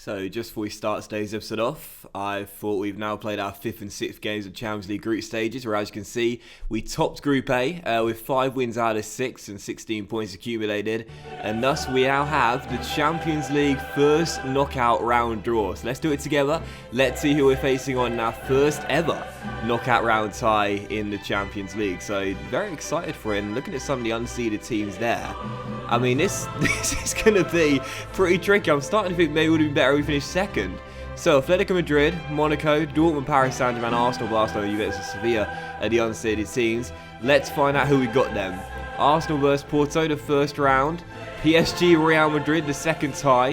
So just before we start today's episode off, I thought we've now played our 5th and 6th games of Champions League group stages, where as you can see, we topped Group A with 5 wins out of 6 and 16 points accumulated, and thus we now have the Champions League first knockout round draw. So let's do it together. Let's see who we're facing on our first ever knockout round tie in the Champions League. So very excited for it, and looking at some of the unseeded teams there, I mean, this is going to be pretty tricky. I'm starting to think maybe it would have been better if we finished second. So, Atletico Madrid, Monaco, Dortmund, Paris Saint-Germain, Arsenal, Barcelona, Juventus and Sevilla are the unseeded teams. Let's find out who we got then. Arsenal versus Porto, the first round. PSG, Real Madrid, the second tie.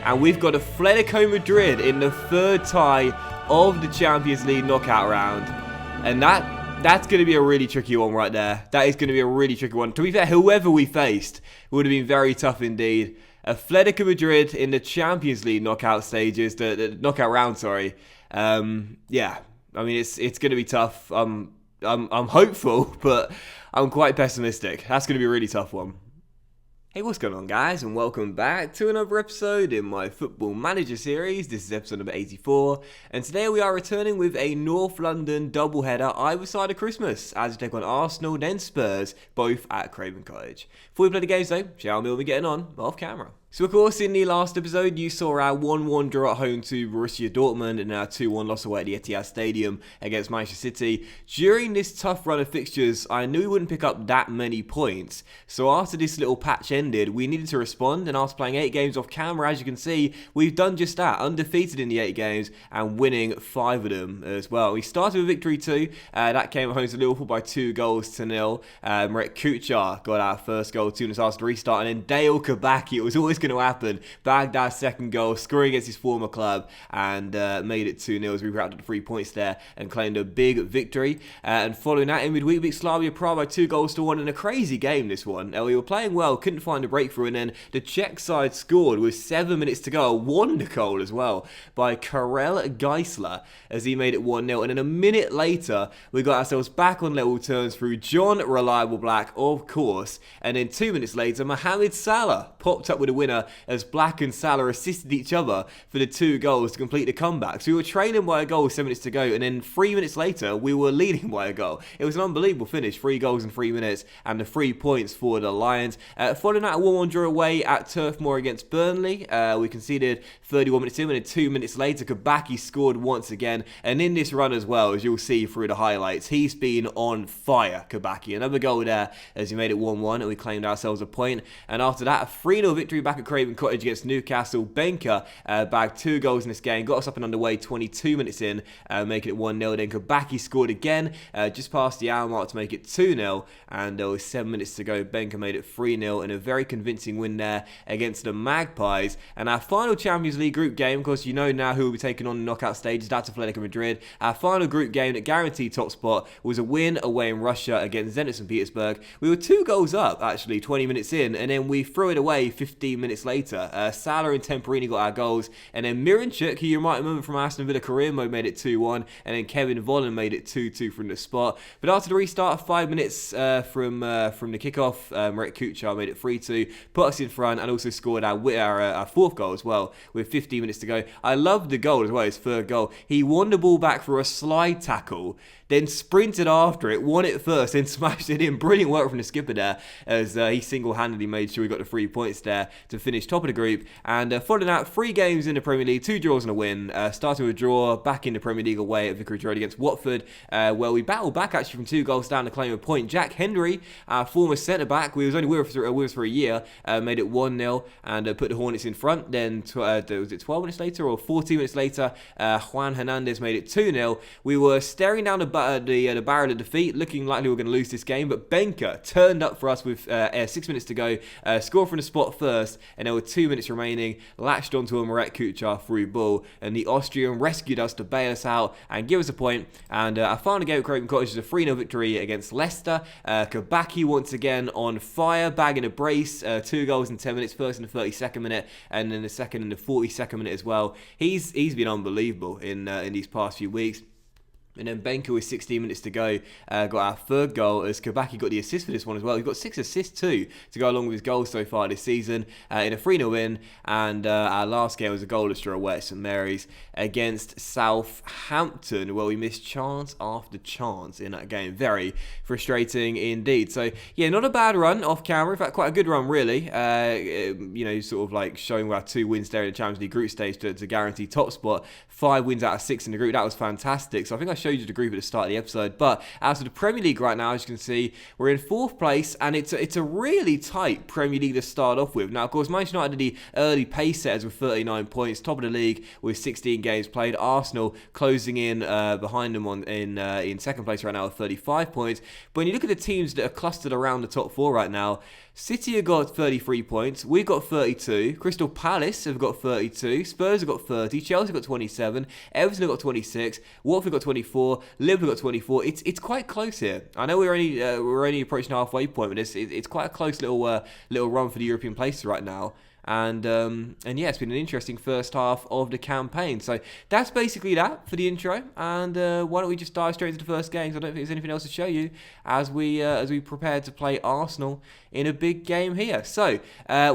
And we've got Atletico Madrid in the third tie of the Champions League knockout round. And that's going to be a really tricky one right there. That is going to be a really tricky one. To be fair, whoever we faced would have been very tough indeed. Atletico Madrid in the Champions League knockout stages, the knockout round, sorry. Yeah, I mean, it's going to be tough. I'm hopeful, but I'm quite pessimistic. That's going to be a really tough one. Hey, what's going on, guys, and welcome back to another episode in my Football Manager series. This is episode number 84, and today we are returning with a North London doubleheader either side of Christmas, as we take on Arsenal, then Spurs, both at Craven Cottage. Before we play the games, though, shall we be getting on off camera? So, of course, in the last episode, you saw our 1-1 draw at home to Borussia Dortmund and our 2-1 loss away at the Etihad Stadium against Manchester City. During this tough run of fixtures, I knew we wouldn't pick up that many points. So after this little patch ended, we needed to respond, and after playing 8 games off camera, as you can see, we've done just that, undefeated in the 8 games and winning 5 of them as well. We started with victory 2, that came at home to Liverpool by 2-0. Marek Kuchar got our first goal 2 minutes after the restart, and then Dale Kabaki, it was always going to happen, bagged our second goal, scoring against his former club, and made it 2-0 as we wrapped up the 3 points there and claimed a big victory. And following that, in midweek, we beat Slavia Prague by 2-1 in a crazy game, this one. We were playing well, couldn't find a breakthrough, and then the Czech side scored with 7 minutes to go, a wonder goal as well by Karel Geisler as he made it 1-0, and then a minute later we got ourselves back on level terms through John Reliable Black, of course, and then 2 minutes later Mohamed Salah popped up with a winner as Black and Salah assisted each other for the 2 goals to complete the comeback. So we were trailing by a goal with 7 minutes to go, and then 3 minutes later we were leading by a goal. It was an unbelievable finish, 3 goals in 3 minutes and the 3 points for the Lions. Following that, a 1-1 draw away at Turf Moor against Burnley. We conceded 31 minutes in, and then 2 minutes later Kabaki scored once again, and in this run as well, as you'll see through the highlights, he's been on fire, Kabaki. Another goal there as he made it 1-1 and we claimed ourselves a point. And after that, a 3-0 victory back at Craven Cottage against Newcastle. Benker bagged 2 goals in this game, got us up and underway 22 minutes in, making it 1-0. Then Kabaki scored again just past the hour mark to make it 2-0, and there was 7 minutes to go. Benker made it 3-0 in a very convincing win there against the Magpies. And our final Champions League group game, of course, you know now who will be taking on the knockout stages. That's Atletico Madrid. Our final group game that guaranteed top spot was a win away in Russia against Zenit St. Petersburg. We were 2 goals up, actually, 20 minutes in, and then we threw it away 15 minutes later. Salah and Temperini got our goals, and then Miranchuk, who you might remember from Aston Villa career mode, made it 2-1, and then Kevin Volland made it 2-2 from the spot. But after the restart, 5 minutes from the kickoff, Marek Kuchar made it 3-2, put us in front, and also scored our 4th goal as well with 15 minutes to go. I loved the goal as well, his 3rd goal. He won the ball back for a slide tackle, then sprinted after it, won it first, then smashed it in. Brilliant work from the skipper there, as he single-handedly made sure we got the 3 points there to finish top of the group. And following that, 3 games in the Premier League, 2 draws and a win. Starting with a draw back in the Premier League away at Vicarage Road against Watford, where we battled back actually from 2 goals down to claim a point. Jack Henry, our former centre-back, we was only with us for a year, made it 1-0 and put the Hornets in front. Then, was it 12 minutes later or 14 minutes later, Juan Hernandez made it 2-0. We were staring down the barrel of defeat, looking like we were going to lose this game, but Benker turned up for us with 6 minutes to go, scored from the spot first, and there were 2 minutes remaining, latched onto a Marek Kuchar through ball, and the Austrian rescued us to bail us out and give us a point. And our final game at Craven Cottage is a 3-0 victory against Leicester. Kabaki once again on fire, bagging a brace, 2 goals in 10 minutes, first in the 32nd minute, and then the second in the 42nd minute as well. He's been unbelievable in these past few weeks. And then Benke with 16 minutes to go got our third goal as Kabaki got the assist for this one as well. He's got 6 assists too to go along with his goals so far this season in a 3-0 win. And our last game was a goalless draw away at St Mary's against Southampton, where we missed chance after chance in that game. Very frustrating indeed. So yeah, not a bad run off camera. In fact, quite a good run really. Sort of like showing our 2 wins there in the Champions League group stage to guarantee top spot. 5 wins out of 6 in the group. That was fantastic. So I think I showed you the group at the start of the episode. But as for the Premier League right now, as you can see, we're in 4th place, and it's a really tight Premier League to start off with. Now, of course, Manchester United are the early pace setters with 39 points, top of the league with 16 games played. Arsenal closing in behind them in 2nd place right now with 35 points. But when you look at the teams that are clustered around the top 4 right now, City have got 33 points, we've got 32, Crystal Palace have got 32, Spurs have got 30, Chelsea have got 27, Everton have got 26, Watford have got 24, Liverpool have got 24. It's quite close here. I know we're only approaching the halfway point, but it's quite a close little run for the European places right now. And yeah, it's been an interesting first half of the campaign. So that's basically that for the intro. And why don't we just dive straight into the first games? I don't think there's anything else to show you as we prepare to play Arsenal in a big game here. So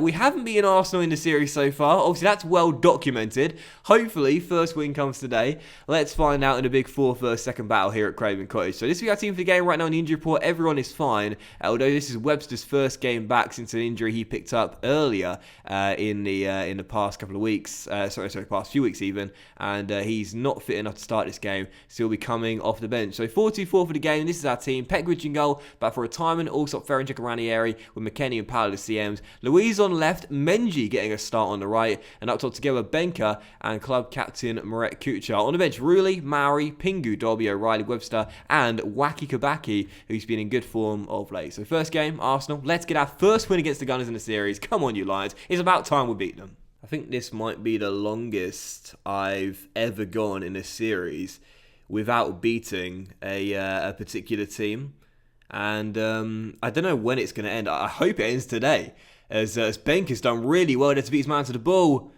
we haven't beaten Arsenal in the series so far. Obviously, that's well documented. Hopefully, first win comes today. Let's find out in a big 4 versus 2nd battle here at Craven Cottage. So this is our team for the game right now in the injury report. Everyone is fine, although this is Webster's first game back since an injury he picked up earlier in the past couple of weeks. Past few weeks even, and he's not fit enough to start this game, so he'll be coming off the bench. So 4-2-4 for the game. This is our team. Petkovic in goal, back for retirement. Also Ferencik around the area with McKennie and Powell as CMs. Louise on left, Menji getting a start on the right, and up top together Benke and club captain Marek Kuchar. On the bench, Ruli, Maori, Pingu, Dobby, O'Reilly, Webster, and Wacky Kabaki, who's been in good form of late. So first game, Arsenal. Let's get our first win against the Gunners in the series. Come on, you Lions. It's about time we beat them. I think this might be the longest I've ever gone in a series without beating a particular team. And I don't know when it's going to end. I hope it ends today, as Benke's done really well there to beat his man to the ball.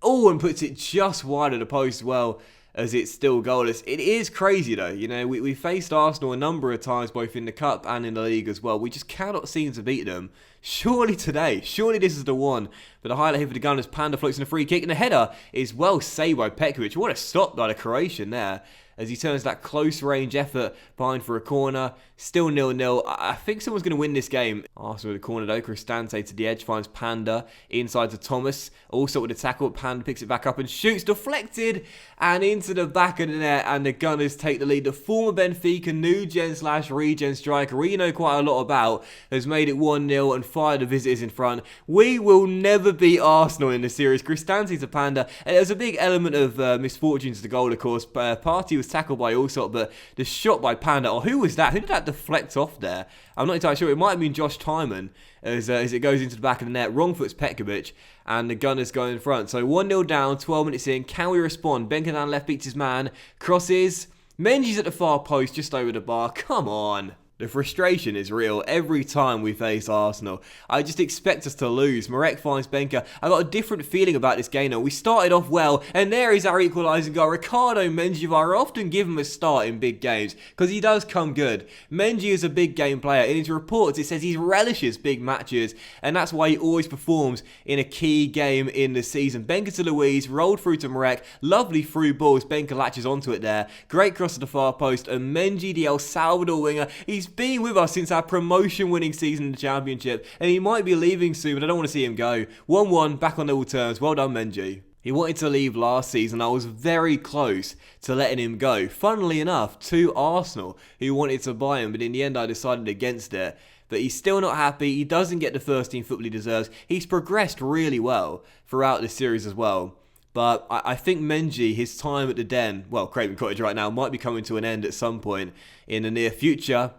Oh, and puts it just wide of the post well, as it's still goalless. It is crazy though. You know, we faced Arsenal a number of times, both in the Cup and in the League as well. We just cannot seem to beat them. Surely today, surely this is the one. But the highlight here for the Gunners, Panda floats in a free kick, and the header is well saved by Petkovic. What a stop by the Croatian there, as he turns that close range effort behind for a corner. Still 0-0. I think someone's going to win this game. Arsenal with a corner though. Cristante to the edge, finds Panda inside to Thomas. Also with the tackle, Panda picks it back up and shoots. Deflected and into the back of the net, and the Gunners take the lead. The former Benfica new gen / regen striker we know quite a lot about has made it 1-0 and fired the visitors in front. We will never beat Arsenal in the series. Cristante to Panda. And there's a big element of misfortune to the goal, of course. Partey was tackled by Allsop, but the shot by Panda, oh, who was that? Who did that deflect off there? I'm not entirely sure. It might have been Josh Timon as it goes into the back of the net. Wrong foot's Petkovic, and the Gunners go in front. So 1-0 down, 12 minutes in. Can we respond? Benke down left beats his man. Crosses. Menji's at the far post, just over the bar. Come on. The frustration is real every time we face Arsenal. I just expect us to lose. Marek finds Benke. I got a different feeling about this game now. We started off well, and there is our equalising goal. Ricardo Menji, I often give him a start in big games, because he does come good. Menji is a big game player. In his reports, it says he relishes big matches, and that's why he always performs in a key game in the season. Benke to Louise, rolled through to Marek. Lovely through balls. Benke latches onto it there. Great cross to the far post, and Menji, the El Salvador winger, he's been with us since our promotion-winning season in the Championship, and he might be leaving soon, but I don't want to see him go. 1-1, back on level terms. Well done, Menji. He wanted to leave last season. I was very close to letting him go. Funnily enough, to Arsenal, who wanted to buy him, but in the end I decided against it. But he's still not happy. He doesn't get the first team football he deserves. He's progressed really well throughout this series as well. But I think Menji, his time at the Den, well, Craven Cottage right now, might be coming to an end at some point in the near future.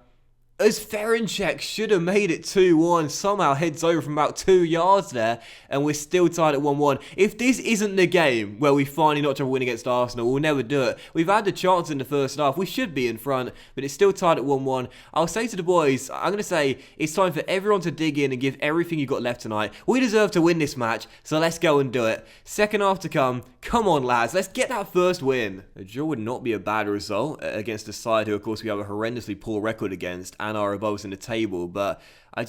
as Ferencek should have made it 2-1, somehow heads over from about 2 yards there, and we're still tied at 1-1. If this isn't the game where we finally notch up a win against Arsenal, we'll never do it. We've had the chance in the first half. We should be in front, but it's still tied at 1-1. I'll say to the boys, I'm going to say it's time for everyone to dig in and give everything you've got left tonight. We deserve to win this match, so let's go and do it. Second half to come. Come on, lads. Let's get that first win. A draw would not be a bad result against a side who, of course, we have a horrendously poor record against and are above us in the table, but I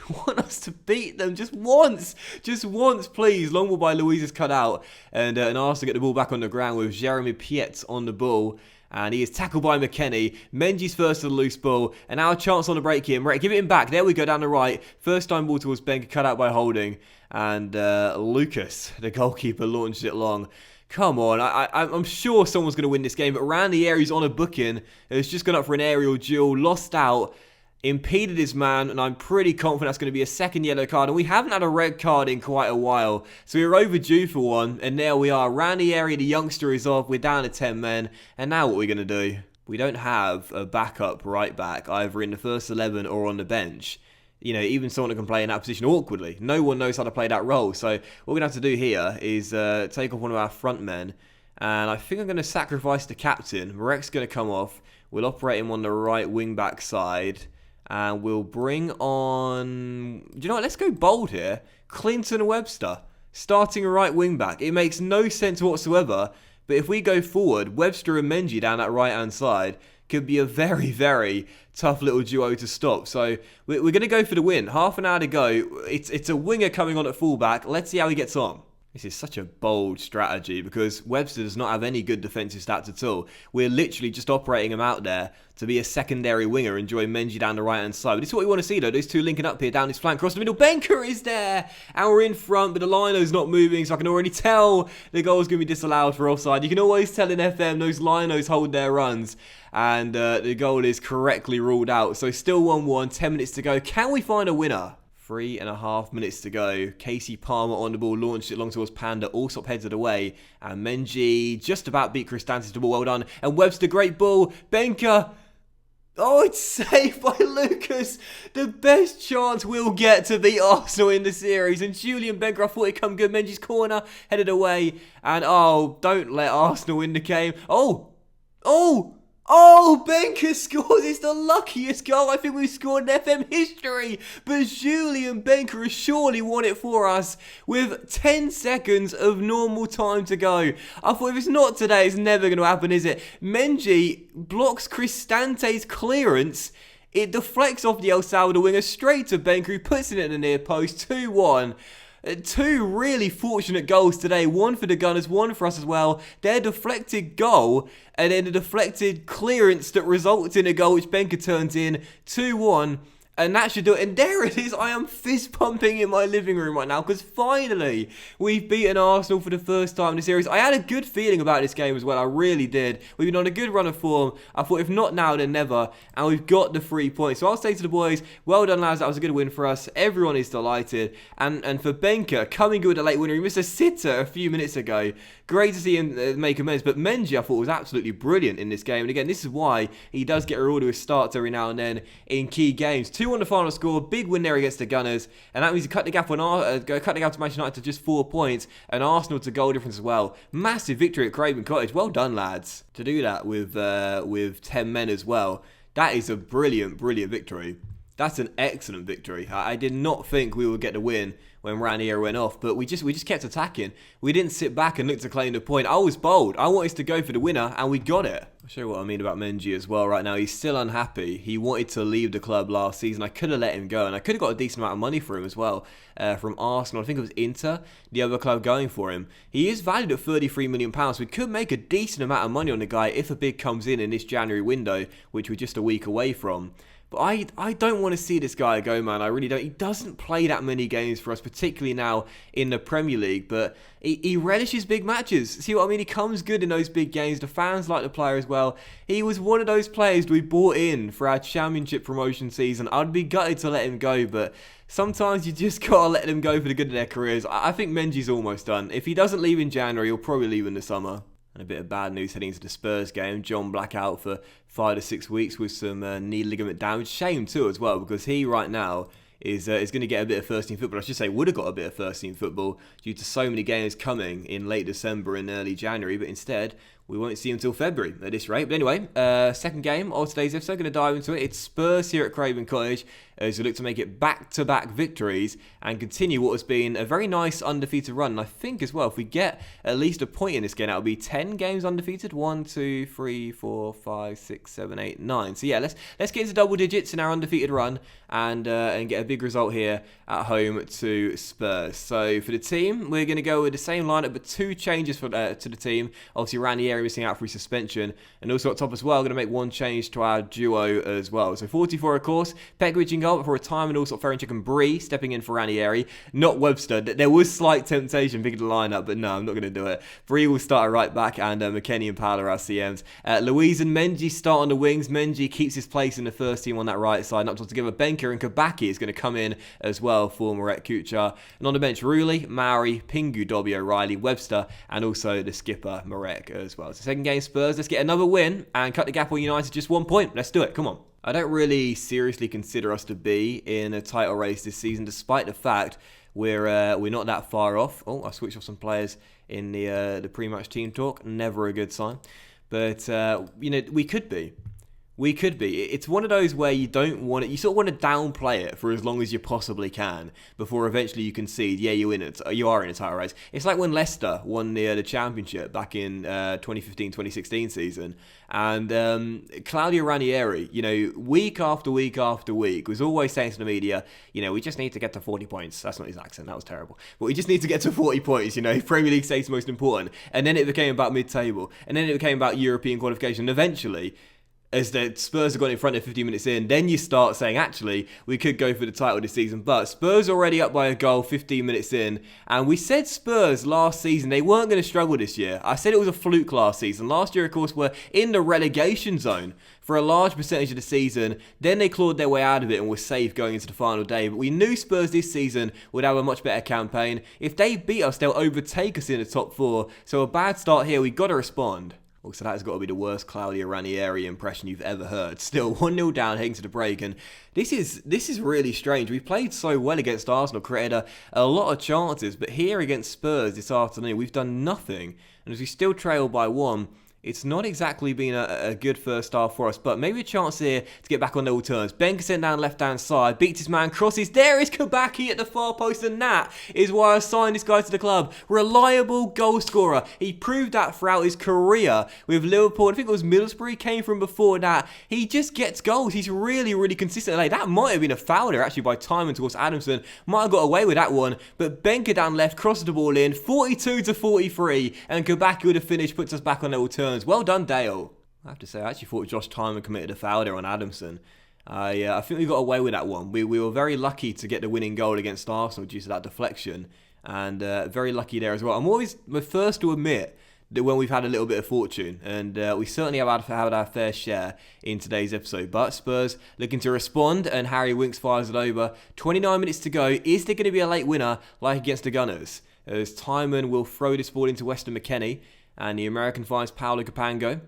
want us to beat them just once, please. Long ball by Luiz is cut out, and Arsenal get the ball back on the ground with Jeremy Pietz on the ball, and he is tackled by McKennie. Menji's first to the loose ball, and now a chance on the break here. Right, give it him back. There we go, down the right. First time ball towards Benker, cut out by Holding, and Lucas, the goalkeeper, launched it long. Come on, I'm sure someone's going to win this game, but around the area he's on a booking. It's just gone up for an aerial duel, lost out, impeded his man, and I'm pretty confident that's going to be a second yellow card, and we haven't had a red card in quite a while, so we were overdue for one, and there we are. Around the area, the youngster is off, we're down to 10 men, and now what are we going to do? We don't have a backup right back, either in the first 11 or on the bench. You know, even someone that can play in that position awkwardly. No one knows how to play that role. So what we're going to have to do here is take off one of our front men. And I think I'm going to sacrifice the captain. Marek's going to come off. We'll operate him on the right wing-back side. And we'll bring on... Do you know what? Let's go bold here. Clinton Webster. Starting a right wing-back. It makes no sense whatsoever. But if we go forward, Webster and Menji down that right-hand side could be a very, very tough little duo to stop. So we're going to go for the win. Half an hour to go. It's a winger coming on at fullback. Let's see how he gets on. This is such a bold strategy because Webster does not have any good defensive stats at all. We're literally just operating him out there to be a secondary winger and join Menji down the right-hand side. But this is what we want to see, though. Those two linking up here down his flank. Across the middle. Benker is there. And we're in front, but the lino's not moving, so I can already tell the goal's going to be disallowed for offside. You can always tell in FM those linos hold their runs. And the goal is correctly ruled out. So still 1-1, 10 minutes to go. Can we find a winner? 3.5 minutes to go. Casey Palmer on the ball, launched it long towards Panda. Allsop heads it away. And Menji just about beat Kristantis to the ball. Well done. And Webster, great ball. Benker. Oh, it's saved by Lucas. The best chance we'll get to beat Arsenal in the series. And Julian Benker, I thought he'd come good. Menji's corner, headed away. And oh, don't let Arsenal win the game. Oh, Benker scores. It's the luckiest goal I think we've scored in FM history. But Julian Benker has surely won it for us with 10 seconds of normal time to go. I thought if it's not today, it's never going to happen, is it? Menji blocks Kristante's clearance. It deflects off the El Salvador winger straight to Benker, who puts it in the near post. 2-1. Two really fortunate goals today. One for the Gunners, one for us as well. Their deflected goal and then the deflected clearance that results in a goal which Benker turns in. 2-1. And that should do it. And there it is. I am fist pumping in my living room right now because finally we've beaten Arsenal for the first time in the series. I had a good feeling about this game as well. I really did. We've been on a good run of form. I thought if not now, then never. And we've got the 3 points. So I'll say to the boys, well done, lads. That was a good win for us. Everyone is delighted. And for Benker, coming good with a late winner. He missed a sitter a few minutes ago. Great to see him make amends. But Menji, I thought, was absolutely brilliant in this game. And again, this is why he does get a reward with starts every now and then in key games. 2-1 the final score. Big win there against the Gunners. And that means he cut the gap to Manchester United to just 4 points. And Arsenal to goal difference as well. Massive victory at Craven Cottage. Well done, lads. To do that with 10 men as well. That is a brilliant, brilliant victory. That's an excellent victory. I did not think we would get the win when Ranieri went off, but we just kept attacking. We didn't sit back and look to claim the point. I was bold. I wanted to go for the winner, and we got it. I'll show you what I mean about Menji as well right now. He's still unhappy. He wanted to leave the club last season. I could have let him go, and I could have got a decent amount of money for him as well from Arsenal. I think it was Inter, the other club going for him. He is valued at £33 million. We could make a decent amount of money on the guy if a bid comes in this January window, which we're just a week away from. But I don't want to see this guy go, man. I really don't. He doesn't play that many games for us, particularly now in the Premier League. But he relishes big matches. See what I mean? He comes good in those big games. The fans like the player as well. He was one of those players we bought in for our Championship promotion season. I'd be gutted to let him go, but sometimes you just got to let them go for the good of their careers. I think Menji's almost done. If he doesn't leave in January, he'll probably leave in the summer. And a bit of bad news heading into the Spurs game. John Black out for 5 to 6 weeks with some knee ligament damage. Shame too as well, because he right now is going to get a bit of first team football. I should say would have got a bit of first team football due to so many games coming in late December and early January, but instead we won't see him until February at this rate. But anyway, second game of today's episode, going to dive into it. It's Spurs here at Craven Cottage as we look to make it back-to-back victories and continue what has been a very nice undefeated run. And I think as well, if we get at least a point in this game, that'll be 10 games undefeated. 1, 2, 3, 4, 5, 6, 7, 8, 9. So yeah, let's get into double digits in our undefeated run and get a big result here at home to Spurs. So for the team, we're going to go with the same lineup, but 2 changes to the team. Obviously, Ranieri missing out for his suspension, and also at top as well, going to make 1 change to our duo as well. So 44, of course, Pekovic in goal for a time, and also Ferencik and Bree stepping in for Ranieri, not Webster. There was slight temptation picking the lineup, but no, I'm not going to do it. Bree will start right back, and McKennie and Paolo our CMs. Louise and Menji start on the wings. Menji keeps his place in the first team on that right side, not together. Benker and Kabaki is going to come in as well for Marek Kuchar. And on the bench, Ruli, Maori, Pingu, Dobby, O'Reilly, Webster, and also the skipper, Marek, as well. So second game Spurs, let's get another win and cut the gap on United just 1 point. Let's do it, come on. I don't really seriously consider us to be in a title race this season, despite the fact we're not that far off. Oh, I switched off some players in the pre-match team talk. Never a good sign. But, we could be. We could be. It's one of those where you don't want it. You sort of want to downplay it for as long as you possibly can before eventually you concede. Yeah, you are in a title race. It's like when Leicester won the championship back in 2015-2016 season, and Claudio Ranieri, week after week after week, was always saying to the media, we just need to get to 40 points. That's not his accent. That was terrible. But we just need to get to 40 points. Premier League stays most important, and then it became about mid-table, and then it became about European qualification. And eventually, as the Spurs have got in front of 15 minutes in, then you start saying, actually, we could go for the title this season. But Spurs already up by a goal 15 minutes in. And we said Spurs last season, they weren't going to struggle this year. I said it was a fluke last season. Last year, of course, were in the relegation zone for a large percentage of the season. Then they clawed their way out of it and were safe going into the final day. But we knew Spurs this season would have a much better campaign. If they beat us, they'll overtake us in the top 4. So a bad start here, we've got to respond. So that has got to be the worst Claudio Ranieri impression you've ever heard. Still 1-0 down heading to the break, and this is really strange. We played so well against Arsenal, created a lot of chances, but here against Spurs this afternoon, we've done nothing. And as we still trail by 1, it's not exactly been a good first half for us, but maybe a chance here to get back on level terms. Benker sent down left-hand side, beats his man, crosses. There is Kabaki at the far post, and that is why I signed this guy to the club. Reliable goal scorer. He proved that throughout his career with Liverpool. I think it was Middlesbrough came from before that. He just gets goals. He's really, really consistent. Like, that might have been a foul there, actually, by Timon towards Adamson. Might have got away with that one, but Benker down left, crosses the ball in, 42-43, and Kabaki would have finished, puts us back on level terms. Well done, Dale. I have to say, I actually thought Josh Timon committed a foul there on Adamson. I think we got away with that one. We were very lucky to get the winning goal against Arsenal due to that deflection, and very lucky there as well. I'm always the first to admit that when we've had a little bit of fortune, and we certainly have had our fair share in today's episode. But Spurs looking to respond, and Harry Winks fires it over. 29 minutes to go. Is there going to be a late winner like against the Gunners? As Timon will throw this ball into Weston McKennie, and the American finds Paolo Capango.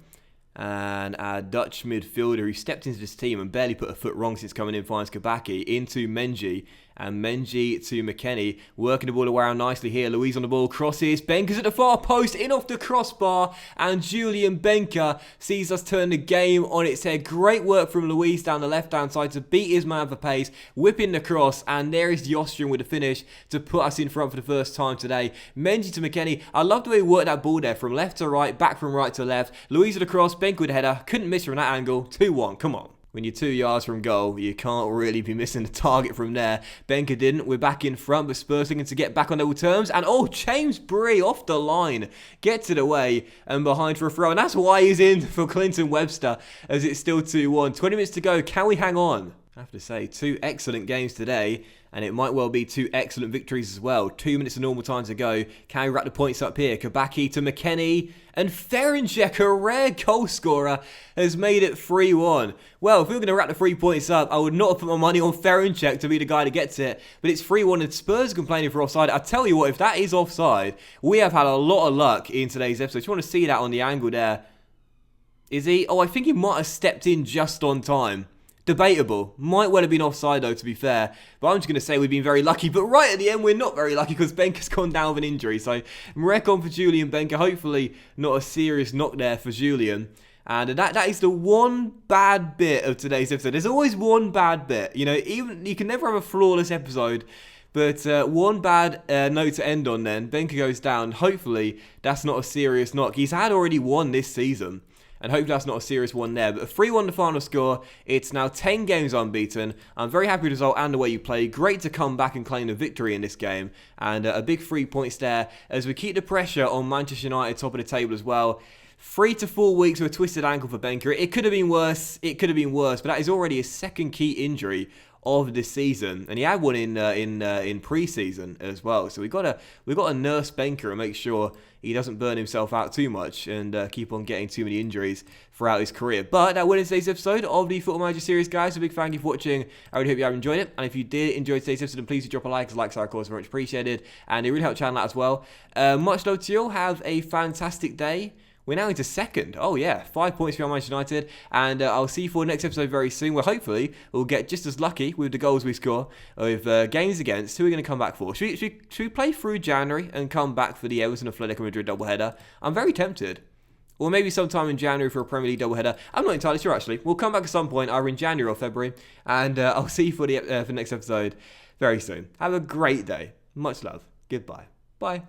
And our Dutch midfielder, who stepped into this team and barely put a foot wrong since coming in, finds Kabaki into Menji. And Menji to McKennie, working the ball around nicely here. Louise on the ball, crosses. Benker's at the far post, in off the crossbar. And Julian Benker sees us turn the game on its head. Great work from Louise down the left-hand side to beat his man for pace, whipping the cross. And there is the Austrian with the finish to put us in front for the first time today. Menji to McKennie. I love the way he worked that ball there, from left to right, back from right to left. Louise with the cross, Benker with the header. Couldn't miss from that angle. 2-1, come on. When you're 2 yards from goal, you can't really be missing the target from there. Benker didn't. We're back in front, but Spurs looking to get back on level terms. And James Bree off the line gets it away and behind for a throw. And that's why he's in for Clinton Webster, as it's still 2-1. 20 minutes to go. Can we hang on? I have to say, 2 excellent games today. And it might well be 2 excellent victories as well. 2 minutes of normal time to go. Can we rack the points up here? Kabaki to McKennie. And Ferencek, a rare goal scorer, has made it 3-1. Well, if we were going to rack the 3 points up, I would not have put my money on Ferencek to be the guy that gets it. But it's 3-1 and Spurs complaining for offside. I tell you what, if that is offside, we have had a lot of luck in today's episode. If you want to see that on the angle there. Is he? Oh, I think he might have stepped in just on time. Debatable. Might well have been offside though, to be fair. But I'm just going to say we've been very lucky. But right at the end, we're not very lucky because Benker's gone down with an injury. So, wreck on for Julian Benker. Hopefully, not a serious knock there for Julian. And that is the one bad bit of today's episode. There's always one bad bit. You know, even you can never have a flawless episode. But one bad note to end on then. Benker goes down. Hopefully, that's not a serious knock. He's had already one this season. And hopefully that's not a serious one there. But a 3-1 the final score. It's now 10 games unbeaten. I'm very happy with the result and the way you play. Great to come back and claim a victory in this game. And a big 3 points there as we keep the pressure on Manchester United top of the table as well. 3 to 4 weeks with a twisted ankle for Benker. It could have been worse. It could have been worse. But that is already his second key injury of this season, and he had one in pre-season as well. So we got to nurse Benker and make sure he doesn't burn himself out too much and keep on getting too many injuries throughout his career. But that will end today's episode of the Football Manager series, guys. A big thank you for watching. I really hope you have enjoyed it. And if you did enjoy today's episode, then please do drop a like. Because likes are, of course, very much appreciated, and it really helps the channel out as well. Much love to you all. Have a fantastic day. We're now into second. Oh, yeah. 5 points behind Manchester United. And I'll see you for the next episode very soon, where hopefully we'll get just as lucky with the goals we score with games against. Who are we going to come back for? Should we play through January and come back for the Everton Atletico Madrid doubleheader? I'm very tempted. Or maybe sometime in January for a Premier League doubleheader. I'm not entirely sure, actually. We'll come back at some point, either in January or February. And I'll see you for the next episode very soon. Have a great day. Much love. Goodbye. Bye.